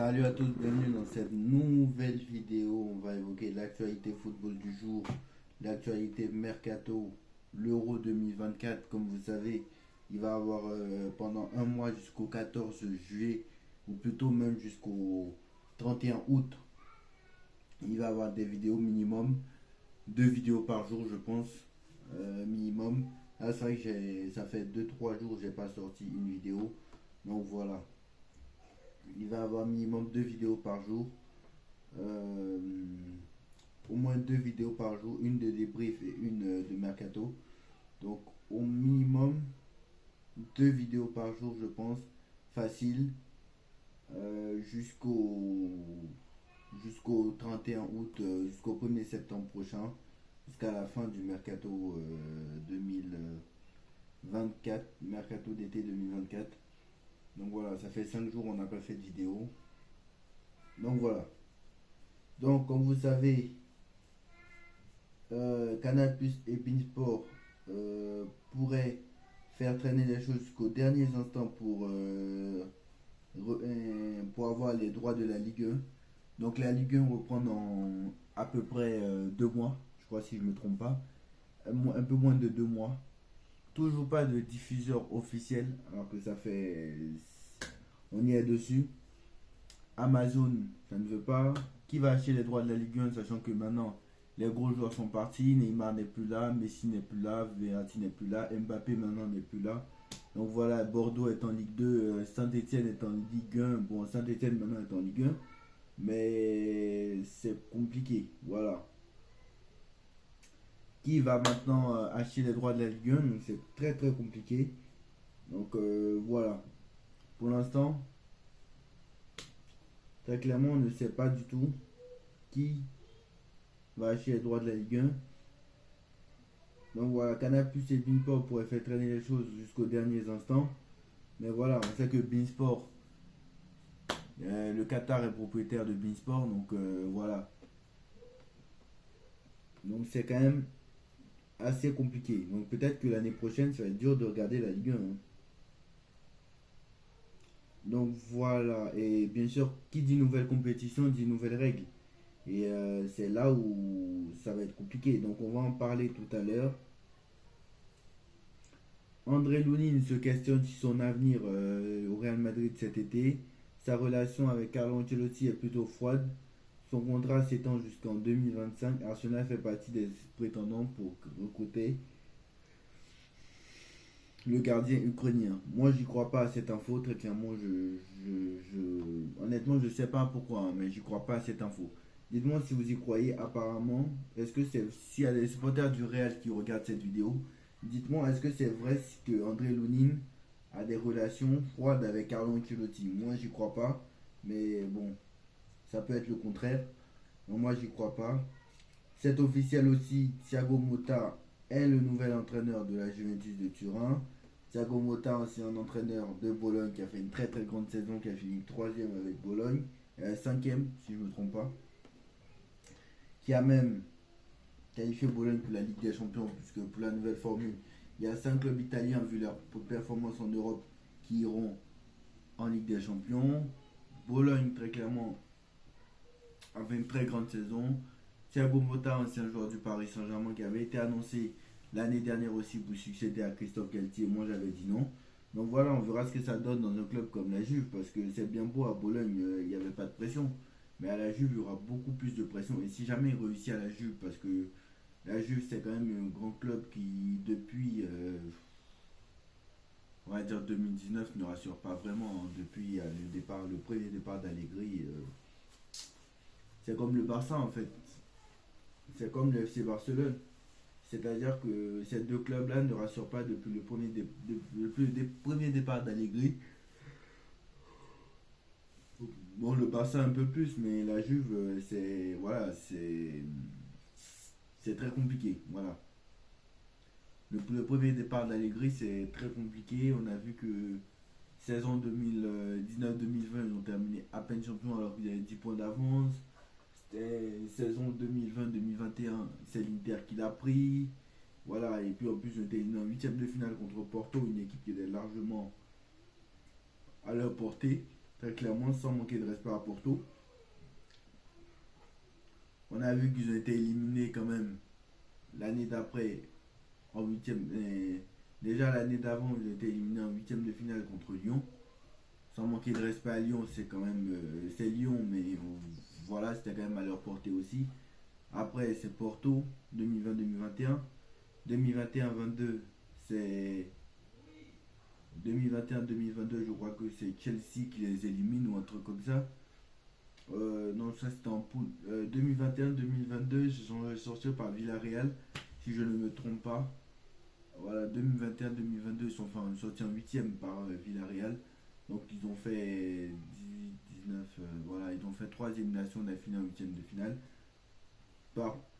Salut à tous, bienvenue dans cette nouvelle vidéo. On va évoquer l'actualité football du jour, l'actualité mercato, l'Euro 2024. Comme vous savez, il va y avoir pendant un mois jusqu'au 14 juillet, ou plutôt même jusqu'au 31 août. Il va y avoir des vidéos minimum, deux vidéos par jour, je pense, minimum. Là, c'est vrai que ça fait deux trois jours que j'ai pas sorti une vidéo. Donc voilà. Il va avoir minimum deux vidéos par jour. Euh, Au moins deux vidéos par jour, une de débrief et une de mercato. Donc au minimum deux vidéos par jour, je pense, facile, jusqu'au 31 août, jusqu'au 1er septembre prochain, jusqu'à la fin du mercato 2024, mercato d'été 2024. Donc voilà, ça fait 5 jours on n'a pas fait de vidéo. Donc voilà. Donc comme vous savez, Canal Plus et Beansport pourraient faire traîner les choses jusqu'aux derniers instants pour avoir les droits de la Ligue 1. Donc la Ligue 1 reprend dans à peu près 2 mois, je crois si je ne me trompe pas. Un peu moins de 2 mois. Toujours pas de diffuseur officiel, alors que ça fait... On y est dessus. Amazon, ça ne veut pas. Qui va acheter les droits de la Ligue 1, sachant que maintenant les gros joueurs sont partis. Neymar n'est plus là, Messi n'est plus là, Verratti n'est plus là, Mbappé maintenant n'est plus là. Donc voilà, Bordeaux est en Ligue 2, Saint-Etienne est en Ligue 1. Bon, Saint-Etienne maintenant est en Ligue 1, mais c'est compliqué. Voilà. Qui va maintenant acheter les droits de la Ligue 1, donc c'est très très compliqué. Donc voilà. Pour l'instant, très clairement, on ne sait pas du tout qui va acheter les droits de la Ligue 1. Donc voilà, Canal Plus et Beansport pourraient faire traîner les choses jusqu'aux derniers instants. Mais voilà, on sait que Beansport, le Qatar est propriétaire de Beansport, donc voilà. Donc c'est quand même assez compliqué. Donc peut-être que l'année prochaine, ça va être dur de regarder la Ligue 1. Hein. Donc voilà, et bien sûr, qui dit nouvelle compétition dit nouvelles règles. Et c'est là où ça va être compliqué. Donc on va en parler tout à l'heure. André Lounine se questionne sur son avenir au Real Madrid cet été. Sa relation avec Carlo Ancelotti est plutôt froide. Son contrat s'étend jusqu'en 2025. Arsenal fait partie des prétendants pour recruter le gardien ukrainien. Moi, j'y crois pas à cette info. Très clairement, honnêtement, je sais pas pourquoi, hein, mais j'y crois pas à cette info. Dites-moi si vous y croyez. Apparemment, est-ce que c'est s'il y a des supporters du Real qui regardent cette vidéo, dites-moi, est-ce que c'est vrai que André Lounine a des relations froides avec Carlo Ancelotti? Moi, j'y crois pas, mais bon, ça peut être le contraire. Donc moi, j'y crois pas. C'est officiel aussi, Thiago Motta est le nouvel entraîneur de la Juventus de Turin. Thiago Motta, ancien entraîneur de Bologne, qui a fait une très très grande saison, qui a fini troisième avec Bologne, cinquième si je ne me trompe pas, qui a même qualifié Bologne pour la Ligue des Champions, puisque pour la nouvelle formule, il y a 5 clubs italiens, vu leur performance en Europe, qui iront en Ligue des Champions. Bologne, très clairement, avait une très grande saison. Thiago Motta, ancien joueur du Paris Saint-Germain, qui avait été annoncé l'année dernière aussi pour succéder à Christophe Galtier. Moi, j'avais dit non. Donc voilà, on verra ce que ça donne dans un club comme la Juve, parce que c'est bien beau à Bologne, il n'y avait pas de pression. Mais à la Juve, il y aura beaucoup plus de pression. Et si jamais il réussit à la Juve, parce que la Juve, c'est quand même un grand club qui, depuis, on va dire 2019, ne rassure pas vraiment. Hein. Depuis le premier départ d'Allegri, c'est comme le Barça en fait. C'est comme le FC Barcelone. C'est-à-dire que ces deux clubs-là ne rassurent pas depuis le premier départ d'Allegri. Bon, le Barça un peu plus, mais la Juve, c'est voilà, c'est très compliqué. Voilà. Le premier départ d'Allegri, c'est très compliqué. On a vu que saison 2019-2020, ils ont terminé à peine champion alors qu'ils avaient 10 points d'avance. Saison 2020-2021, c'est l'Inter qui l'a pris. Voilà, et puis en plus, on était en huitième de finale contre Porto, une équipe qui était largement à leur portée. très clairement, sans manquer de respect à Porto. On a vu qu'ils ont été éliminés quand même l'année d'après en huitième. Déjà l'année d'avant, ils ont été éliminés en huitième de finale contre Lyon. Sans manquer de respect à Lyon, c'est quand même c'est Lyon, mais voilà, c'était quand même à leur portée aussi. Après, c'est Porto 2020-2021. 2021-22, c'est 2021-2022, je crois que c'est Chelsea qui les élimine ou un truc comme ça. Non, ça c'était en poule. 2021-2022, ils sont sortis par Villarreal, si je ne me trompe pas. Voilà, 2021-2022, ils sont sortis en huitième par Villarreal. Donc ils ont fait 19, voilà, ils ont fait trois éliminations d'affilée en huitième de finale.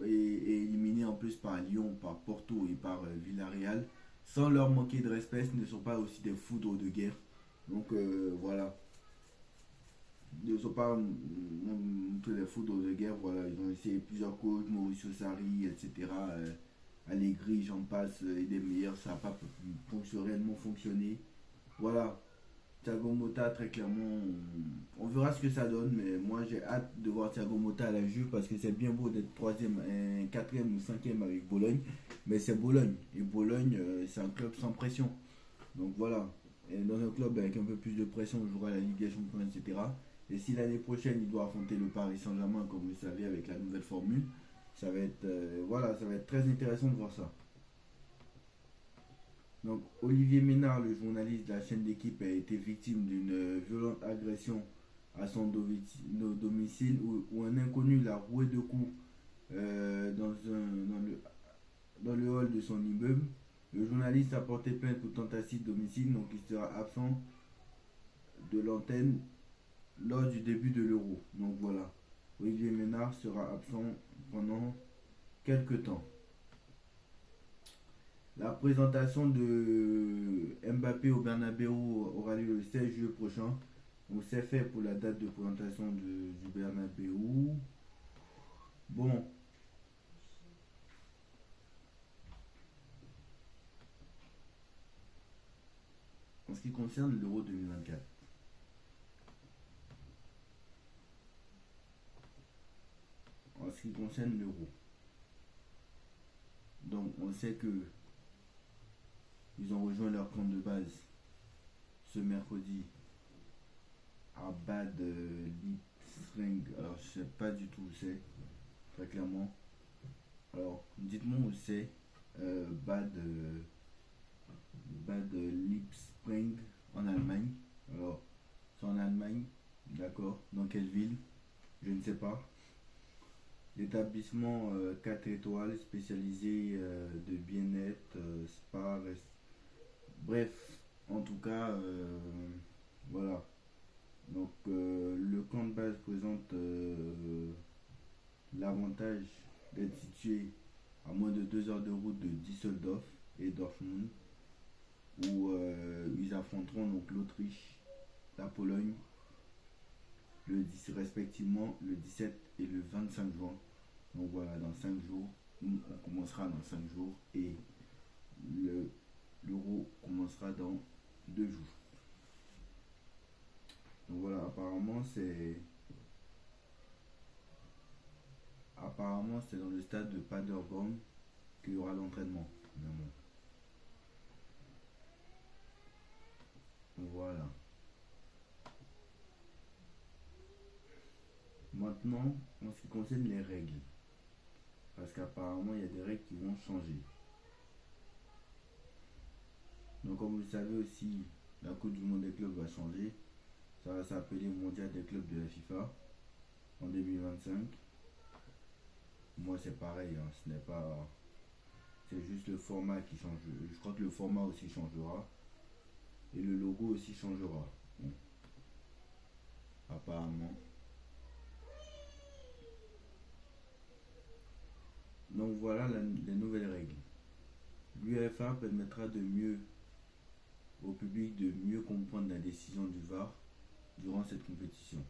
Et éliminés en plus par Lyon, par Porto et par Villarreal. Sans leur manquer de respect, ce ne sont pas aussi des foudres de guerre. Donc voilà. Ils ne sont pas que des foudres de guerre. Voilà. Ils ont essayé plusieurs coachs, Mauricio Sarri, etc. Allegri, j'en passe, et des meilleurs. Ça n'a pas réellement fonctionné. Voilà. Thiago Motta, très clairement, on verra ce que ça donne, mais moi j'ai hâte de voir Thiago Motta à la Juve parce que c'est bien beau d'être troisième, quatrième ou cinquième avec Bologne, mais c'est Bologne, et Bologne c'est un club sans pression. Donc voilà, et dans un club avec un peu plus de pression, on jouera la Ligue des Champions, etc. Et si l'année prochaine il doit affronter le Paris Saint-Germain, comme vous le savez, avec la nouvelle formule, ça va être, voilà, ça va être très intéressant de voir ça. Donc, Olivier Ménard, le journaliste de la chaîne d'équipe, a été victime d'une violente agression à son domicile où un inconnu l'a roué de coups dans le hall de son immeuble. Le journaliste a porté plainte pour tentative d'homicide, donc il sera absent de l'antenne lors du début de l'Euro. Donc voilà, Olivier Ménard sera absent pendant quelques temps. La présentation de Mbappé au Bernabeu aura lieu le 16 juillet prochain. Donc c'est fait pour la date de présentation du Bernabeu. Bon, en ce qui concerne l'Euro 2024, en ce qui concerne l'Euro, donc on sait que ils ont rejoint leur camp de base ce mercredi à Bad Lippspring. Alors je sais pas du tout où c'est, très clairement. Alors dites-moi où c'est. Bad, Bad Lippspring en Allemagne. Alors c'est en Allemagne, d'accord. Dans quelle ville? Je ne sais pas. L'établissement 4 étoiles spécialisé de bien-être, spa, bref, en tout cas, voilà. Donc le camp de base présente l'avantage d'être situé à moins de 2 heures de route de Düsseldorf et Dortmund, où ils affronteront donc l'Autriche, la Pologne, respectivement le 17 et le 25 juin. Donc voilà, dans 5 jours, on commencera dans 5 jours et l'Euro commencera dans 2 jours. Donc voilà, apparemment c'est dans le stade de Paderborn qu'il y aura l'entraînement. Donc voilà. Maintenant, en ce qui concerne les règles, parce qu'apparemment il y a des règles qui vont changer. Donc comme vous le savez aussi, la Coupe du Monde des clubs va changer. Ça va s'appeler Mondial des clubs de la FIFA en 2025. Moi c'est pareil, hein, ce n'est pas. C'est juste le format qui change. Je crois que le format aussi changera. Et le logo aussi changera. Bon. Apparemment. Donc voilà les nouvelles règles. L'UEFA permettra au public de mieux comprendre la décision du VAR durant cette compétition.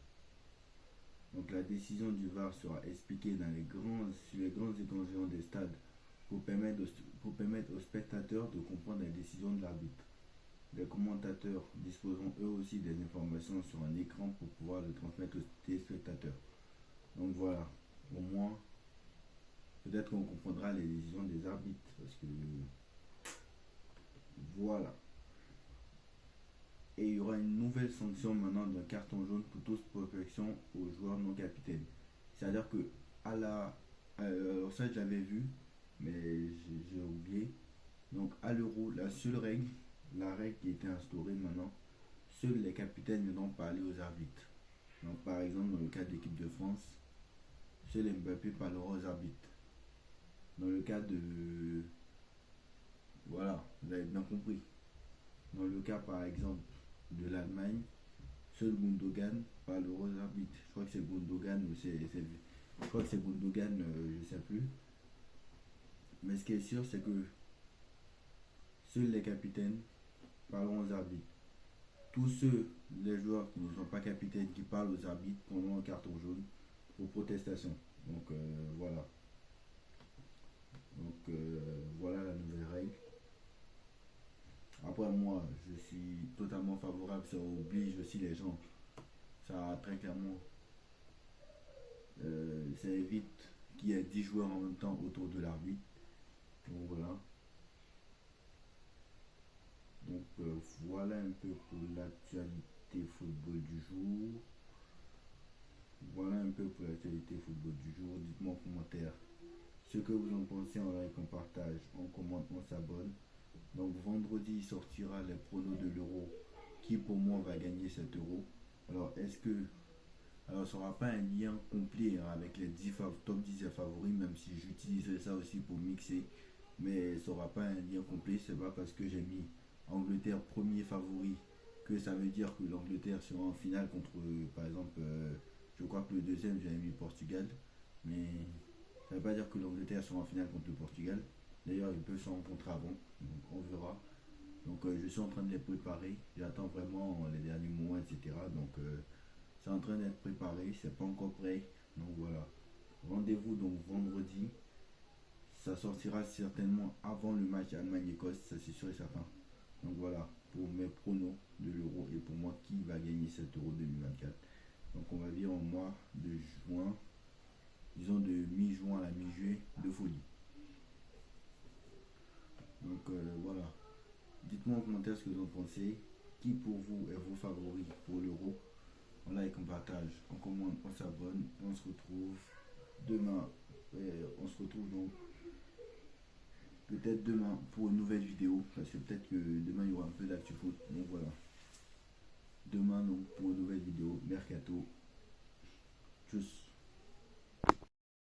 Donc la décision du VAR sera expliquée sur les grands écrans géants des stades pour permettre aux spectateurs de comprendre la décision de l'arbitre. Les commentateurs disposeront eux aussi des informations sur un écran pour pouvoir le transmettre aux téléspectateurs. Donc voilà, au moins, peut-être qu'on comprendra les décisions des arbitres. Parce que voilà. Et il y aura une nouvelle sanction maintenant d'un carton jaune pour toute protection aux joueurs non capitaines. C'est-à-dire que à la. Alors ça j'avais vu, mais j'ai oublié. Donc à l'euro, la seule règle, la règle qui a été instaurée maintenant, seuls les capitaines ne doivent parler aux arbitres. Donc par exemple dans le cas de l'équipe de France, seul Mbappé parlera aux arbitres. Dans le cas de. Voilà, vous avez bien compris. Dans le cas par exemple de l'Allemagne, seul Gundogan parlera aux arbitres. Je crois que c'est Gundogan ou je crois que c'est Gundogan, je ne sais plus. Mais ce qui est sûr, c'est que seuls les capitaines parleront aux arbitres. Tous ceux, les joueurs qui ne sont pas capitaines, qui parlent aux arbitres, prendront un carton jaune pour protestation. Donc voilà. Donc voilà la nouvelle règle. Après moi, je suis totalement favorable, ça oblige aussi les gens. Ça très clairement, ça évite qu'il y ait 10 joueurs en même temps autour de l'arbitre. Donc voilà. Donc voilà un peu pour l'actualité football du jour. Voilà un peu pour l'actualité football du jour. Dites-moi en commentaire ce que vous en pensez, en like, en partage, en commente, on s'abonne. Donc vendredi sortira les pronos de l'euro. Qui pour moi va gagner cet euro? Alors est-ce que. Alors ça n'aura pas un lien complet avec les 10 top 10 favoris, même si j'utiliserai ça aussi pour mixer. Mais ça n'aura pas un lien complet. C'est pas parce que j'ai mis Angleterre premier favori que ça veut dire que l'Angleterre sera en finale contre, par exemple, je crois que le deuxième j'avais mis Portugal. Mais ça ne veut pas dire que l'Angleterre sera en finale contre le Portugal. D'ailleurs, ils peuvent se rencontrer avant, donc on verra. Donc je suis en train de les préparer. J'attends vraiment les derniers moments, etc. Donc c'est en train d'être préparé. C'est pas encore prêt. Donc voilà. Rendez-vous donc vendredi. Ça sortira certainement avant le match Allemagne-Écosse, ça c'est sûr et certain. Donc voilà, pour mes pronos de l'euro et pour moi qui va gagner cet euro 2024. Donc on va dire en mois de juin, disons de mi-juin à la mi-juillet, de folie. Donc voilà. Dites-moi en commentaire ce que vous en pensez. Qui pour vous est vos favoris pour l'euro? On like, on partage, on commente, on s'abonne. On se retrouve demain. On se retrouve donc peut-être demain pour une nouvelle vidéo. Parce que peut-être que demain il y aura un peu d'actu foot. Donc voilà. Demain donc pour une nouvelle vidéo. Mercato. Tchuss.